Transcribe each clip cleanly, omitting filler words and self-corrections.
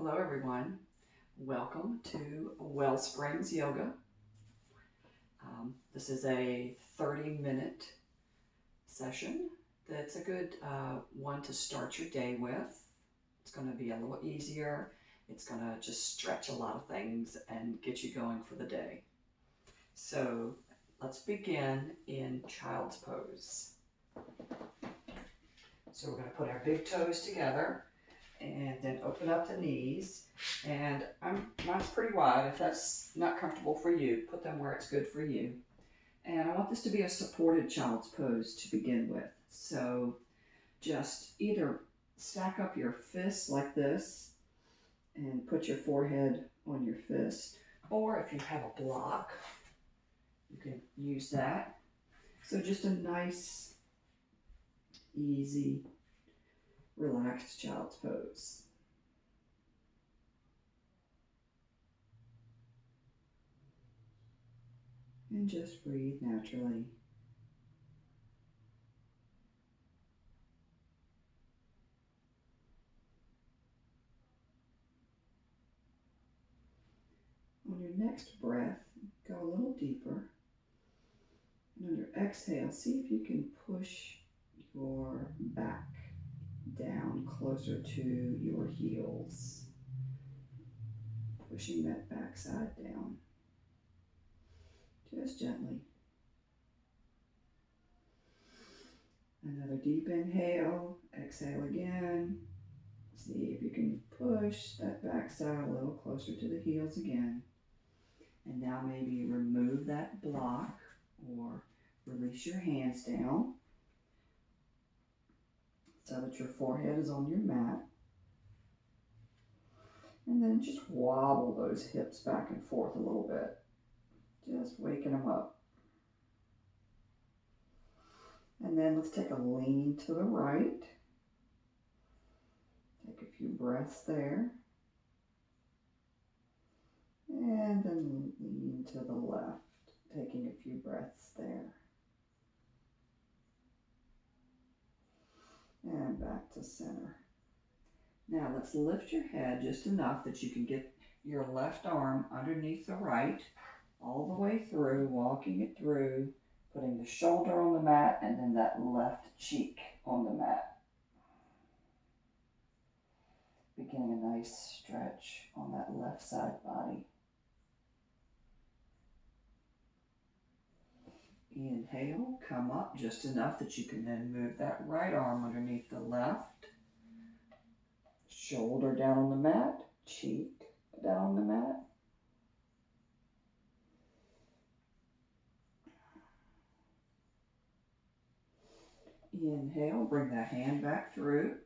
Hello everyone. Welcome to Wellsprings Yoga. This is a 30-minute session that's a good one to start your day with. It's going to be a little easier. It's going to just stretch a lot of things and get you going for the day. So let's begin in child's pose. So we're going to put our big toes together and then open up the knees. And mine's pretty wide. If that's not comfortable for you, put them where it's good for you. And I want this to be a supported child's pose to begin with. So just either stack up your fists like this and put your forehead on your fist, or if you have a block, you can use that. So just a nice, easy, relaxed child's pose. And just breathe naturally. On your next breath, go a little deeper. And on your exhale, see if you can push your back down closer to your heels. Pushing that backside down. Just gently. Another deep inhale. Exhale again. See if you can push that backside a little closer to the heels again. And now maybe remove that block or release your hands down so that your forehead is on your mat. And then just wobble those hips back and forth a little bit, just waking them up. And then let's take a lean to the right. Take a few breaths there. And then lean to the left, taking a few breaths there. And back to center. Now let's lift your head just enough that you can get your left arm underneath the right, all the way through, walking it through, putting the shoulder on the mat and then that left cheek on the mat. Beginning a nice stretch on that left side body. Inhale, come up just enough that you can then move that right arm underneath the left. Shoulder down on the mat, cheek down on the mat. Inhale, bring that hand back through.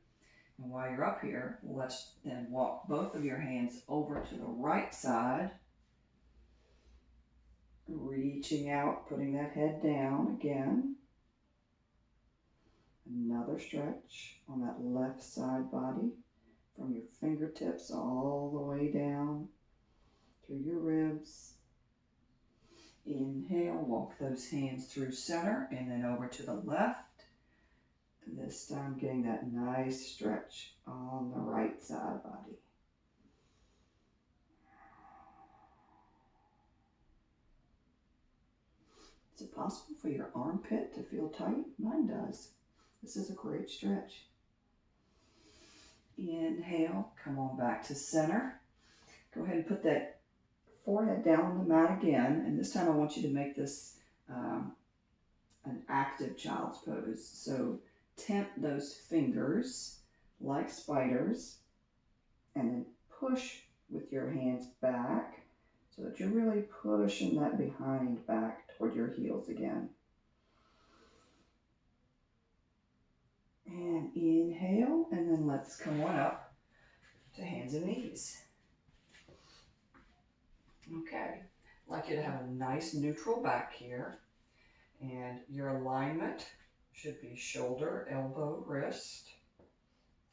And while you're up here, let's then walk both of your hands over to the right side. Reaching out, putting that head down again. Another stretch on that left side body from your fingertips all the way down through your ribs. Inhale, walk those hands through center and then over to the left. This time getting that nice stretch on the right side body. Is it possible for your armpit to feel tight? Mine does. This is a great stretch. Inhale, come on back to center. Go ahead and put that forehead down on the mat again. And this time I want you to make this an active child's pose. So temp those fingers like spiders and then push with your hands back so that you're really pushing that behind back toward your heels again. And inhale, and then let's come on up to hands and knees. Okay, I'd like you to have a nice neutral back here, and your alignment should be shoulder, elbow, wrist,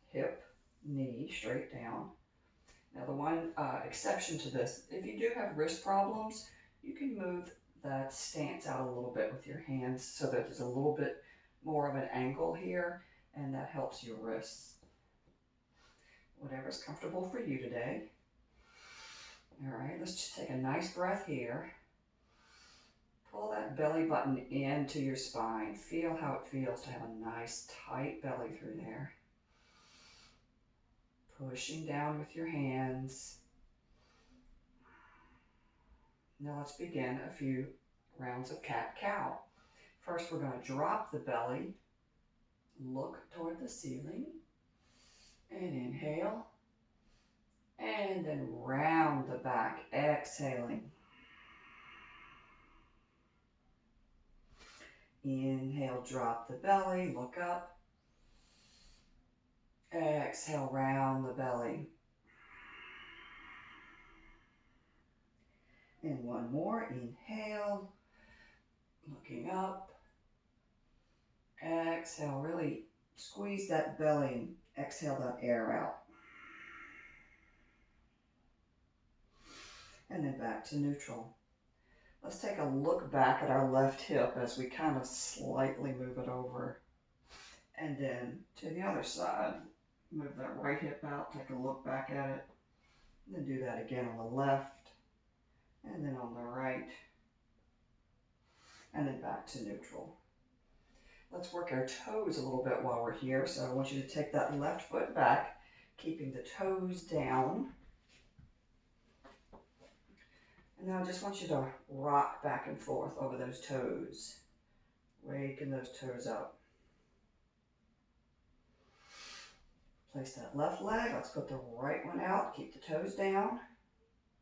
hip, knee, straight down. Now the one exception to this, if you do have wrist problems, you can move that stance out a little bit with your hands so that there's a little bit more of an angle here, and that helps your wrists. whatever's comfortable for you today. All right, let's just take a nice breath here. Pull that belly button into your spine. Feel how it feels to have a nice tight belly through there. Pushing down with your hands. Now let's begin a few rounds of cat-cow. First, we're going to drop the belly, look toward the ceiling, and inhale, and then round the back, exhaling. Inhale, drop the belly, look up. Exhale, round the belly. And one more, inhale, looking up. Exhale, really squeeze that belly and exhale that air out. And then back to neutral. Let's take a look back at our left hip as we kind of slightly move it over. And then to the other side, move that right hip out, take a look back at it. And then do that again on the left, and then on the right, and then back to neutral. Let's work our toes a little bit while we're here. So I want you to take that left foot back, keeping the toes down. And now I just want you to rock back and forth over those toes, waking those toes up. Place that left leg, let's put the right one out, keep the toes down.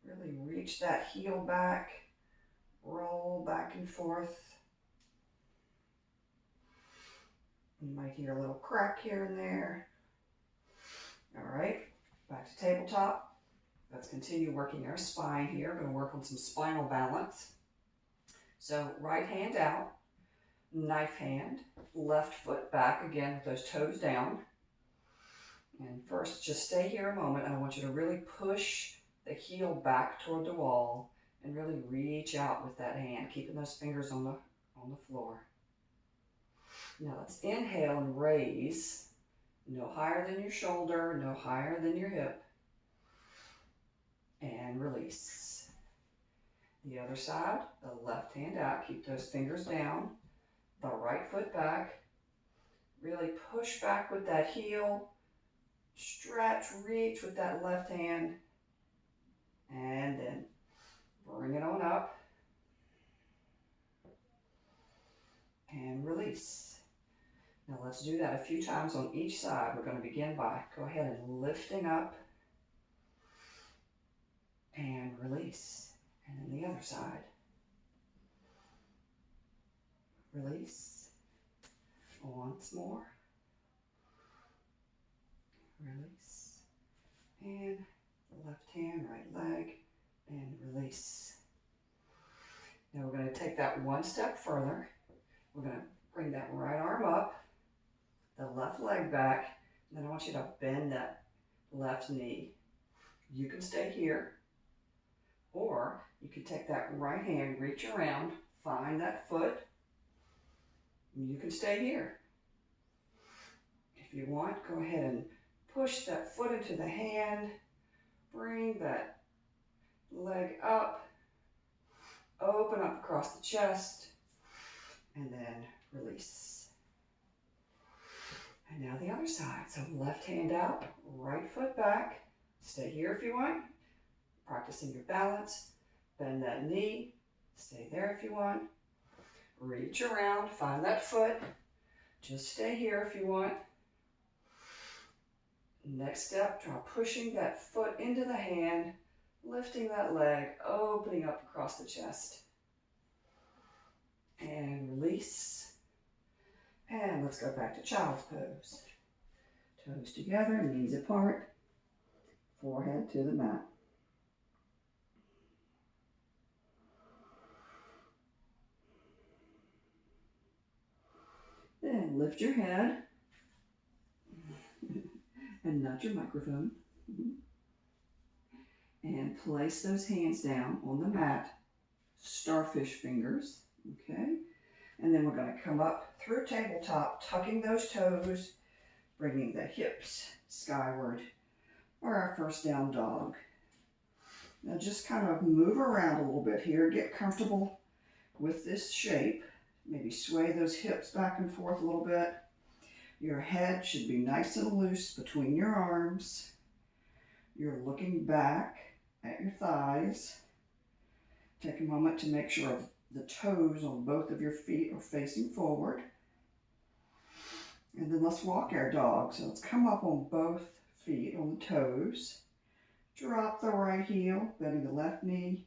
Really reach that heel back, roll back and forth. You might hear a little crack here and there. All right, back to tabletop. Let's continue working our spine here. We're going to work on some spinal balance. So right hand out, knife hand, left foot back again with those toes down. And first, just stay here a moment. I want you to really push the heel back toward the wall and really reach out with that hand, keeping those fingers on the floor. Now let's inhale and raise. No higher than your shoulder, no higher than your hip. And release. The other side, the left hand out, keep those fingers down. The right foot back. Really push back with that heel. Stretch, reach with that left hand. And then bring it on up. And release. Now let's do that a few times on each side. We're going to begin by, go ahead and lifting up. And release. And then the other side. Release. Once more. Release. And left hand, right leg, and release. Now we're going to take that one step further. We're going to bring that right arm up, the left leg back, and then I want you to bend that left knee. You can stay here, or you can take that right hand, reach around, find that foot, and you can stay here. If you want, go ahead and push that foot into the hand, bring that leg up, open up across the chest, and then release. And now the other side. So left hand out, right foot back. Stay here if you want. Practicing your balance. Bend that knee. Stay there if you want. Reach around, find that foot. Just stay here if you want. Next step, try pushing that foot into the hand, lifting that leg, opening up across the chest. And release. And let's go back to child's pose. Toes together, knees apart, forehead to the mat. Then lift your head and nudge your microphone. And place those hands down on the mat, starfish fingers, okay? And then we're going to come up through tabletop, tucking those toes, bringing the hips skyward, or our first down dog. Now just kind of move around a little bit here, get comfortable with this shape. Maybe sway those hips back and forth a little bit. Your head should be nice and loose between your arms. You're looking back at your thighs. Take a moment to make sure the toes on both of your feet are facing forward. And then let's walk our dog. So let's come up on both feet on the toes. Drop the right heel, bending the left knee,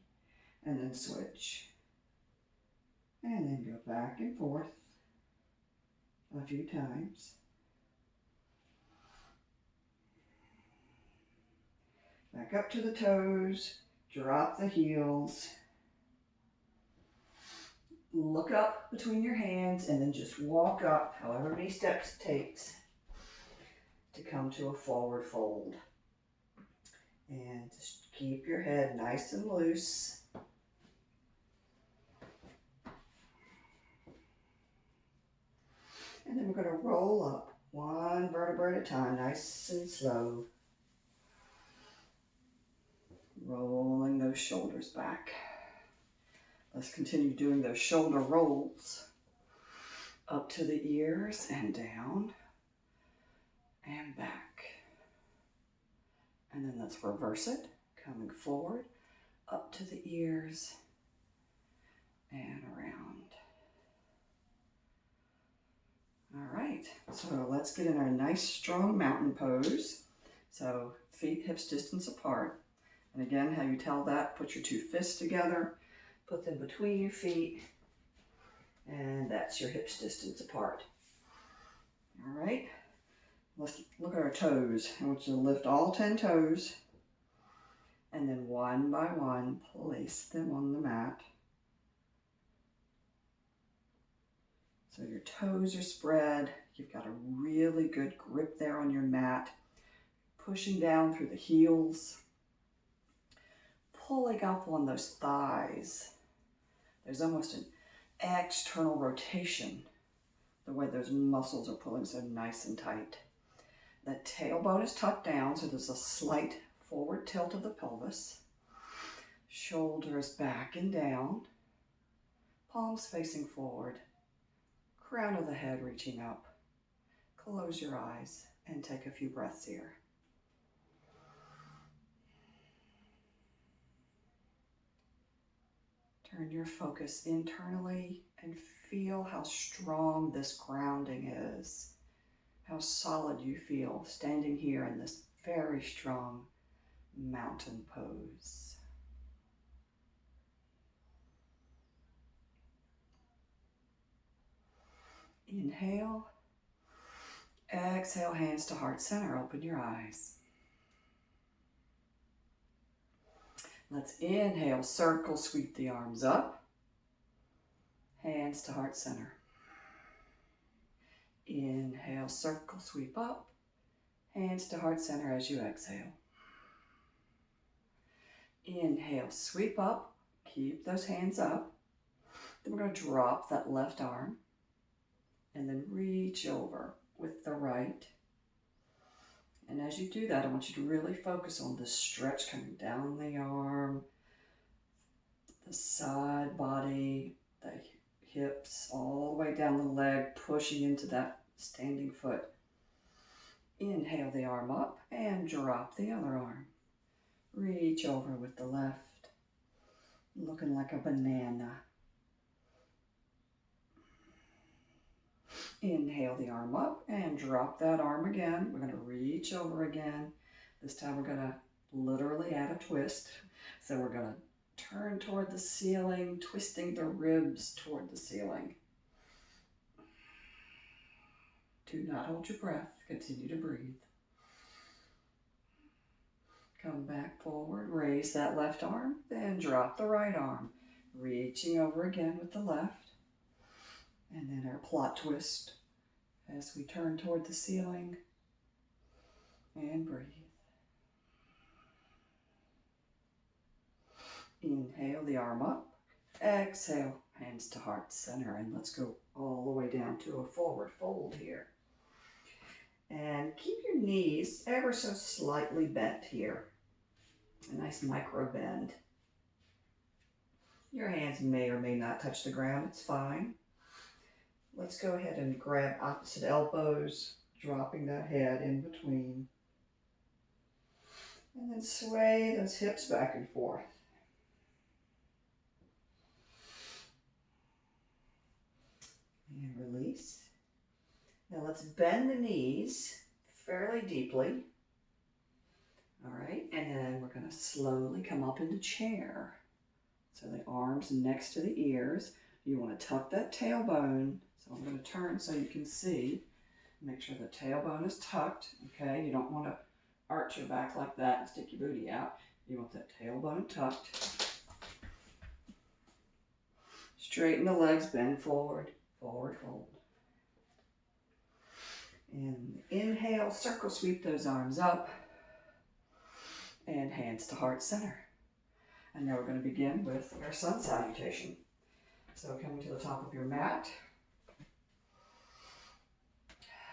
and then switch. And then go back and forth a few times. Back up to the toes, drop the heels. Look up between your hands and then just walk up however many steps it takes to come to a forward fold. And just keep your head nice and loose. And then we're going to roll up one vertebra at a time, nice and slow. Rolling those shoulders back. Let's continue doing those shoulder rolls up to the ears and down and back. And then let's reverse it, coming forward, up to the ears and around. All right, so let's get in our nice strong mountain pose. So feet hips distance apart. And again, how you tell that, put your two fists together, put them between your feet, and that's your hips distance apart. All right, let's look at our toes. I want you to lift all 10 toes, and then one by one, place them on the mat. So your toes are spread. You've got a really good grip there on your mat, pushing down through the heels, pulling up on those thighs. There's almost an external rotation, the way those muscles are pulling so nice and tight. The tailbone is tucked down, so there's a slight forward tilt of the pelvis. Shoulders back and down, palms facing forward, crown of the head reaching up. Close your eyes and take a few breaths here. Turn your focus internally and feel how strong this grounding is, how solid you feel standing here in this very strong mountain pose. Inhale, exhale, hands to heart center, open your eyes. Let's inhale, circle, sweep the arms up, hands to heart center. Inhale, circle, sweep up, hands to heart center as you exhale. Inhale, sweep up, keep those hands up. Then we're going to drop that left arm and then reach over with the right. And as you do that, I want you to really focus on the stretch coming down the arm, the side body, the hips, all the way down the leg, pushing into that standing foot. Inhale the arm up and drop the other arm. Reach over with the left, looking like a banana. Inhale the arm up and drop that arm again. We're going to reach over again. This time we're going to literally add a twist. So we're going to turn toward the ceiling, twisting the ribs toward the ceiling. Do not hold your breath. Continue to breathe. Come back forward, raise that left arm, then drop the right arm. Reaching over again with the left. And then our plot twist as we turn toward the ceiling and breathe. Inhale the arm up, exhale, hands to heart center, and let's go all the way down to a forward fold here. And keep your knees ever so slightly bent here. A nice micro bend. Your hands may or may not touch the ground, it's fine. Let's go ahead and grab opposite elbows, dropping that head in between. And then sway those hips back and forth. And release. Now let's bend the knees fairly deeply. All right, and then we're going to slowly come up into chair. So the arms next to the ears. You want to tuck that tailbone. So I'm going to turn so you can see. Make sure the tailbone is tucked, okay? You don't want to arch your back like that and stick your booty out. You want that tailbone tucked. Straighten the legs, bend forward, forward fold. And inhale, circle sweep those arms up. And hands to heart center. And now we're going to begin with our sun salutation. So coming to the top of your mat.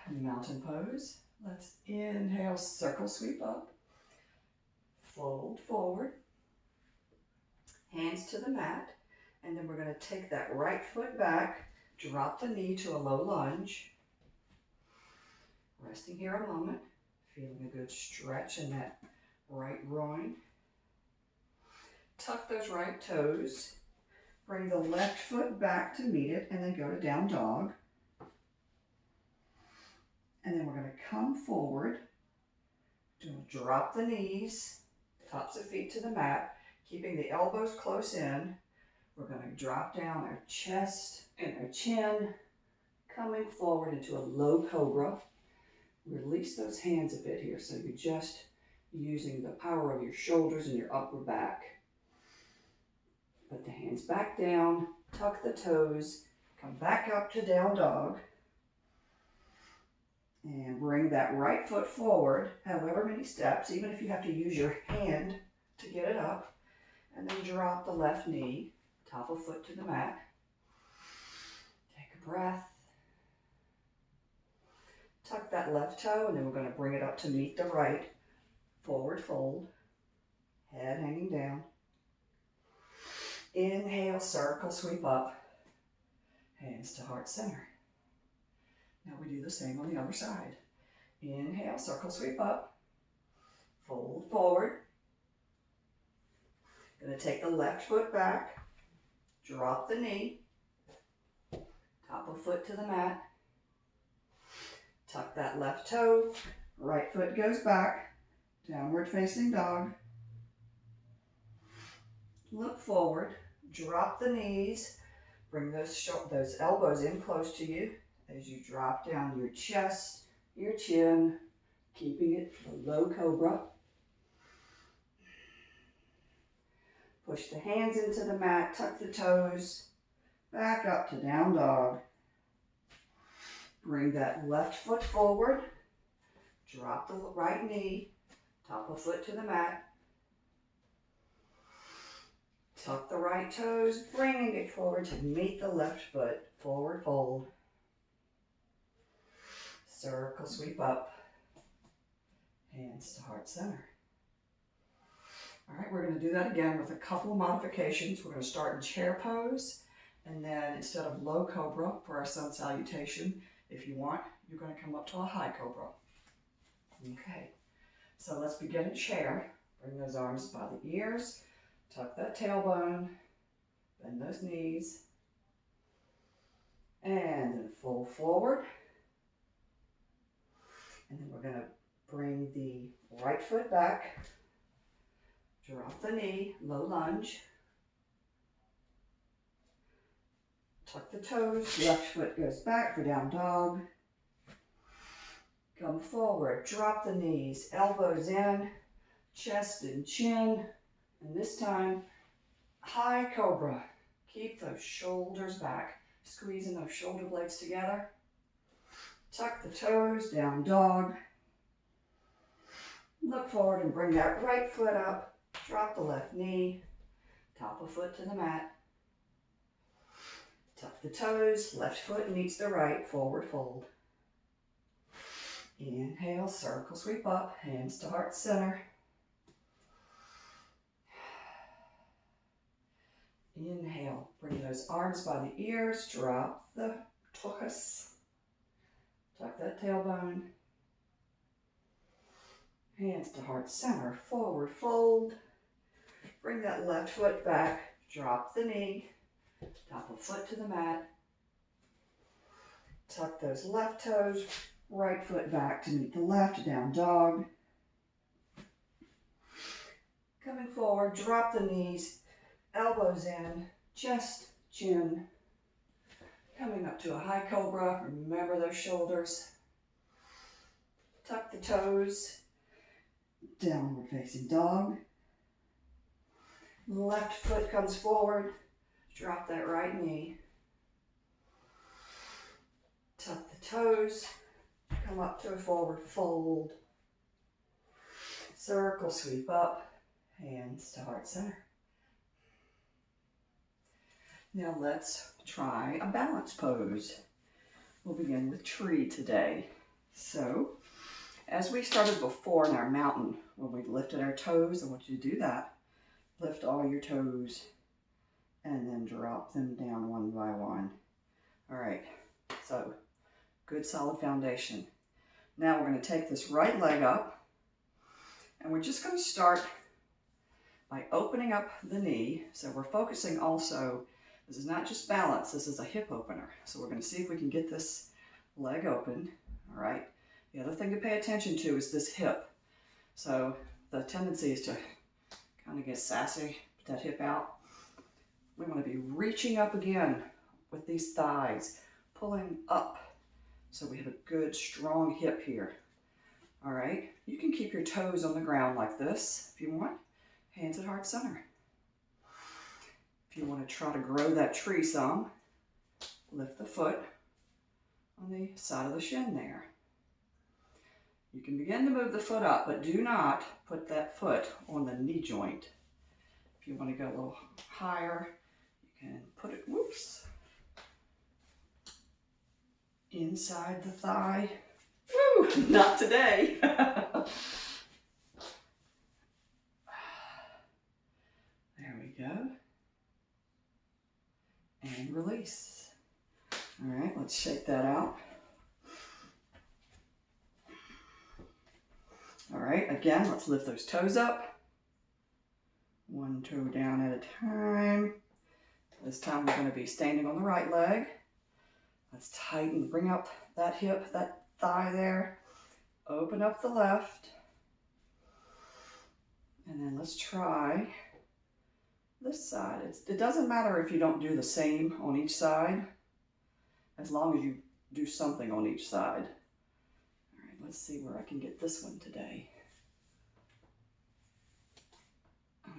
Mountain pose. Let's inhale, circle sweep up. Fold forward. Hands to the mat. And then we're going to take that right foot back. Drop the knee to a low lunge. Resting here a moment. Feeling a good stretch in that right groin. Tuck those right toes. Bring the left foot back to meet it and then go to down dog. And then we're going to come forward. Drop the knees, tops of feet to the mat, keeping the elbows close in. We're going to drop down our chest and our chin, coming forward into a low cobra. Release those hands a bit here so you're just using the power of your shoulders and your upper back. Put the hands back down, tuck the toes, come back up to down dog. And bring that right foot forward, however many steps, even if you have to use your hand to get it up. And then drop the left knee, top of foot to the mat. Take a breath. Tuck that left toe, and then we're going to bring it up to meet the right. Forward fold, head hanging down. Inhale, circle, sweep up. Hands to heart center. Now we do the same on the other side. Inhale, circle, sweep up. Fold forward. Going to take the left foot back. Drop the knee. Top of foot to the mat. Tuck that left toe. Right foot goes back. Downward facing dog. Look forward. Drop the knees. Bring those elbows in close to you. As you drop down your chest, your chin, keeping it a low cobra. Push the hands into the mat, tuck the toes, back up to down dog. Bring that left foot forward, drop the right knee, top of foot to the mat. Tuck the right toes, bringing it forward to meet the left foot, forward fold. Circle, sweep up, hands to heart center. All right, we're going to do that again with a couple of modifications. We're going to start in chair pose, and then instead of low cobra for our sun salutation, if you want, you're going to come up to a high cobra. Okay, so let's begin in chair. Bring those arms by the ears, tuck that tailbone, bend those knees, and then fold forward. And then we're going to bring the right foot back, drop the knee, low lunge, tuck the toes, left foot goes back for down dog, come forward, drop the knees, elbows in, chest and chin, and this time, high cobra. Keep those shoulders back, squeezing those shoulder blades together. Tuck the toes, down dog. Look forward and bring that right foot up. Drop the left knee, top of foot to the mat. Tuck the toes, left foot meets the right, forward fold. Inhale, circle sweep up, hands to heart center. Inhale, bring those arms by the ears, drop the tuchus. Tuck that tailbone. Hands to heart center, forward fold. Bring that left foot back, drop the knee, top of foot to the mat. Tuck those left toes, right foot back to meet the left, down dog. Coming forward, drop the knees, elbows in, chest, chin. Coming up to a high cobra, remember those shoulders. Tuck the toes, downward facing dog. Left foot comes forward, drop that right knee. Tuck the toes, come up to a forward fold. Circle sweep up, hands to heart center. Now let's try a balance pose. We'll begin with tree today. So, as we started before in our mountain, when we lifted our toes, I want you to do that. Lift all your toes and then drop them down one by one. All right, so good solid foundation. Now we're going to take this right leg up and we're just going to start by opening up the knee. So we're focusing also, this is not just balance, this is a hip opener. So we're going to see if we can get this leg open. All right, the other thing to pay attention to is this hip. So the tendency is to kind of get sassy, put that hip out. We want to be reaching up again with these thighs, pulling up so we have a good strong hip here. All right, you can keep your toes on the ground like this if you want, hands at heart center. If you want to try to grow that tree some, lift the foot on the side of the shin there. You can begin to move the foot up, but do not put that foot on the knee joint. If you want to go a little higher, you can put it, whoops, inside the thigh. Woo, not today. There we go. And release. All right, let's shake that out. All right, again, let's lift those toes up. One toe down at a time. This time we're going to be standing on the right leg. Let's tighten, bring up that hip, that thigh there. Open up the left. And then let's try this side. It doesn't matter if you don't do the same on each side, as long as you do something on each side. All right, let's see where I can get this one today.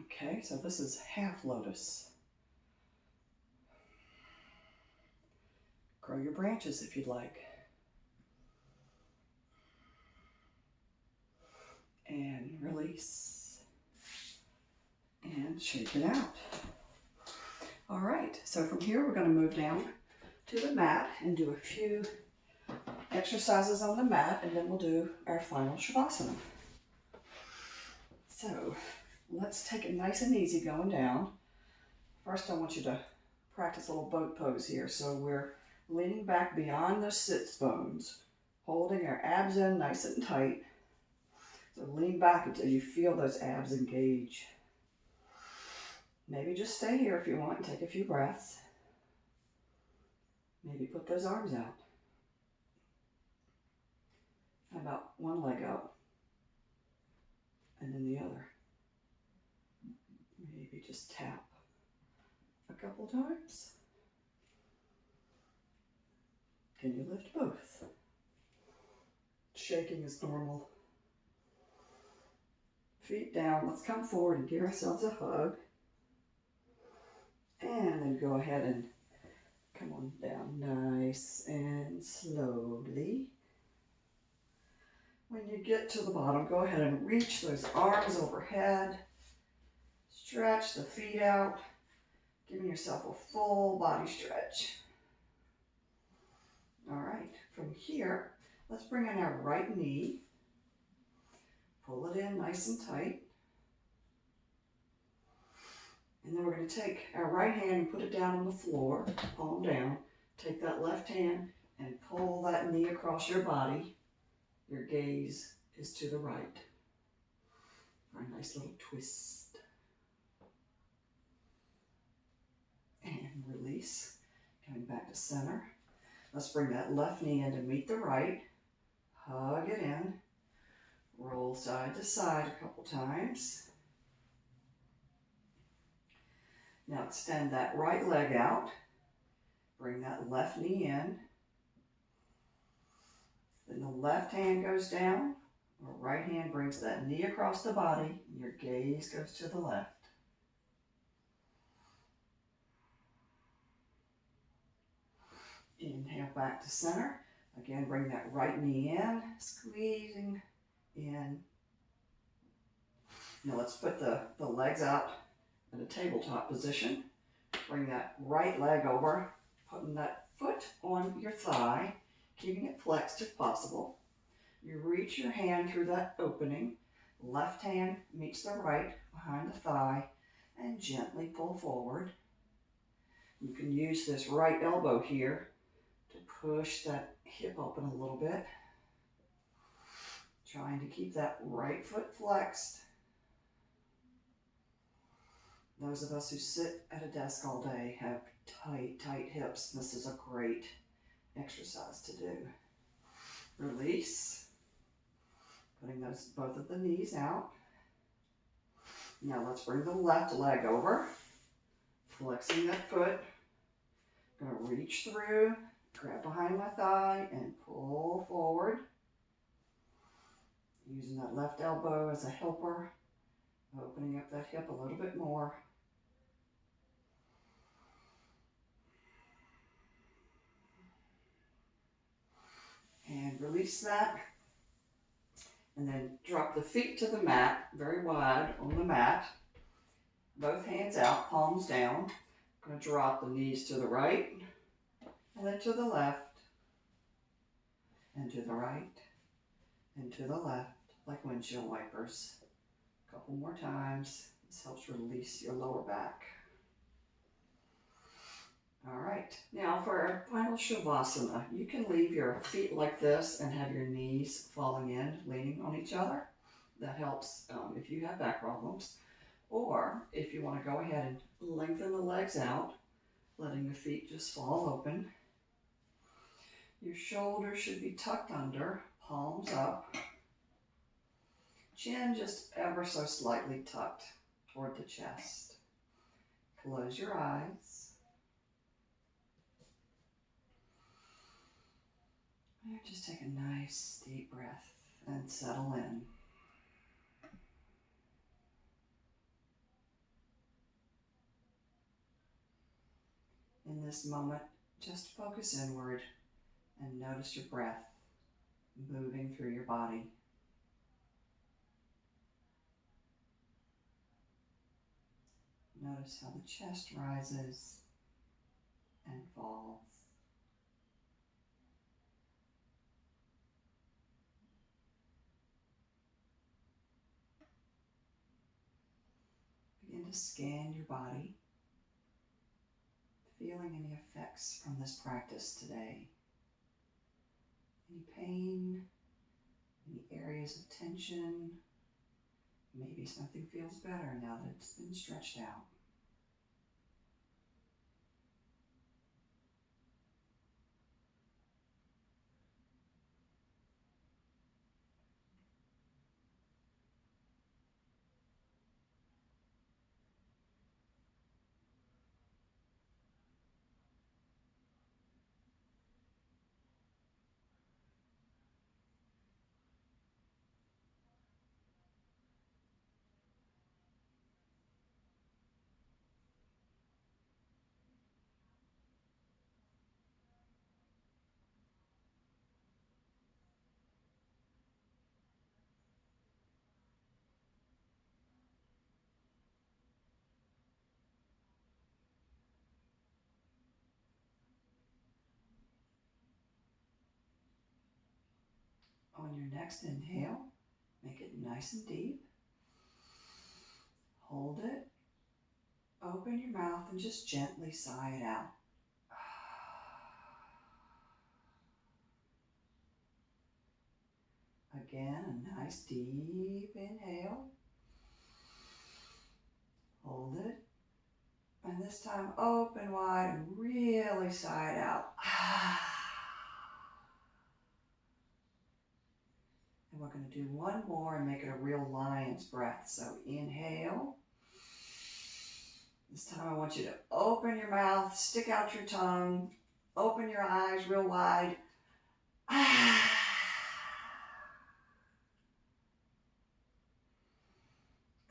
Okay, so this is half lotus. Grow your branches if you'd like. And release. And shake it out. All right, so from here we're going to move down to the mat and do a few exercises on the mat, and then we'll do our final Shavasana. So let's take it nice and easy going down. First I want you to practice a little boat pose here. So we're leaning back beyond the sits bones, holding our abs in nice and tight. So lean back until you feel those abs engage. Maybe just stay here if you want and take a few breaths. Maybe put those arms out. How about one leg up and then the other? Maybe just tap a couple times. Can you lift both? Shaking is normal. Feet down. Let's come forward and give ourselves a hug. And then go ahead and come on down nice and slowly. When you get to the bottom, go ahead and reach those arms overhead. Stretch the feet out, giving yourself a full body stretch. All right, from here, Let's bring in our right knee. Pull it in nice and tight. And then we're going to take our right hand and put it down on the floor, palm down. Take that left hand and pull that knee across your body. Your gaze is to the right for a nice little twist. And release. Coming back to center. Let's bring that left knee in to meet the right. Hug it in. Roll side to side a couple times. Now extend that right leg out. Bring that left knee in. Then the left hand goes down. The right hand brings that knee across the body. Your gaze goes to the left. Inhale back to center. Again, bring that right knee in, squeezing in. Now let's put the legs out in a tabletop position. Bring that right leg over, putting that foot on your thigh, keeping it flexed if possible. You reach your hand through that opening. Left hand meets the right behind the thigh and gently pull forward. You can use this right elbow here to push that hip open a little bit. Trying to keep that right foot flexed. Those of us who sit at a desk all day have tight hips. This is a great exercise to do. Release. Putting both of the knees out. Now let's bring the left leg over. Flexing that foot. I'm going to reach through, grab behind my thigh, and pull forward. Using that left elbow as a helper. Opening up that hip a little bit more. And release that. And then drop the feet to the mat, very wide on the mat. Both hands out, palms down. I'm going to drop the knees to the right, and then to the left, and to the right, and to the left, like windshield wipers. A couple more times. This helps release your lower back. All right, now for our final Shavasana, you can leave your feet like this and have your knees falling in, leaning on each other. That helps if you have back problems. Or if you want to go ahead and lengthen the legs out, letting the feet just fall open. Your shoulders should be tucked under, palms up. Chin just ever so slightly tucked toward the chest. Close your eyes. And just take a nice deep breath and settle in. In this moment, just focus inward and notice your breath moving through your body. Notice how the chest rises and falls. Begin to scan your body, feeling any effects from this practice today. Any pain, any areas of tension. Maybe something feels better now that it's been stretched out. on your next inhale, make it nice and deep. Hold it. Open your mouth and just gently sigh it out. Again, a nice deep inhale. Hold it. And this time, open wide and really sigh it out. And we're going to do one more and make it a real lion's breath. So inhale. This time I want you to open your mouth, stick out your tongue, open your eyes real wide.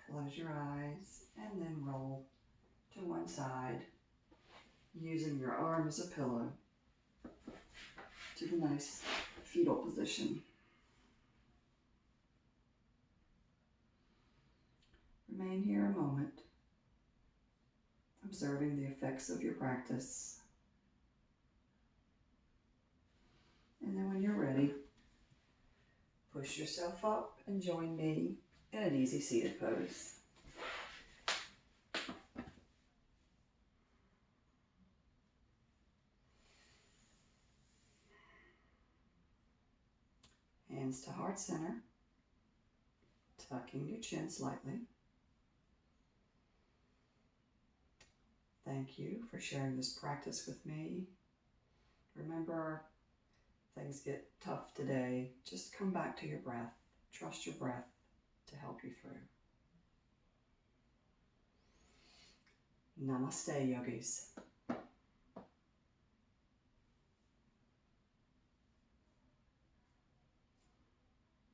Close your eyes and then roll to one side, using your arm as a pillow to the nice fetal position. Remain here a moment, observing the effects of your practice. And then when you're ready, push yourself up and join me in an easy seated pose. Hands to heart center, tucking your chin slightly. Thank you for sharing this practice with me. Remember, things get tough today. Just come back to your breath. Trust your breath to help you through. Namaste, yogis.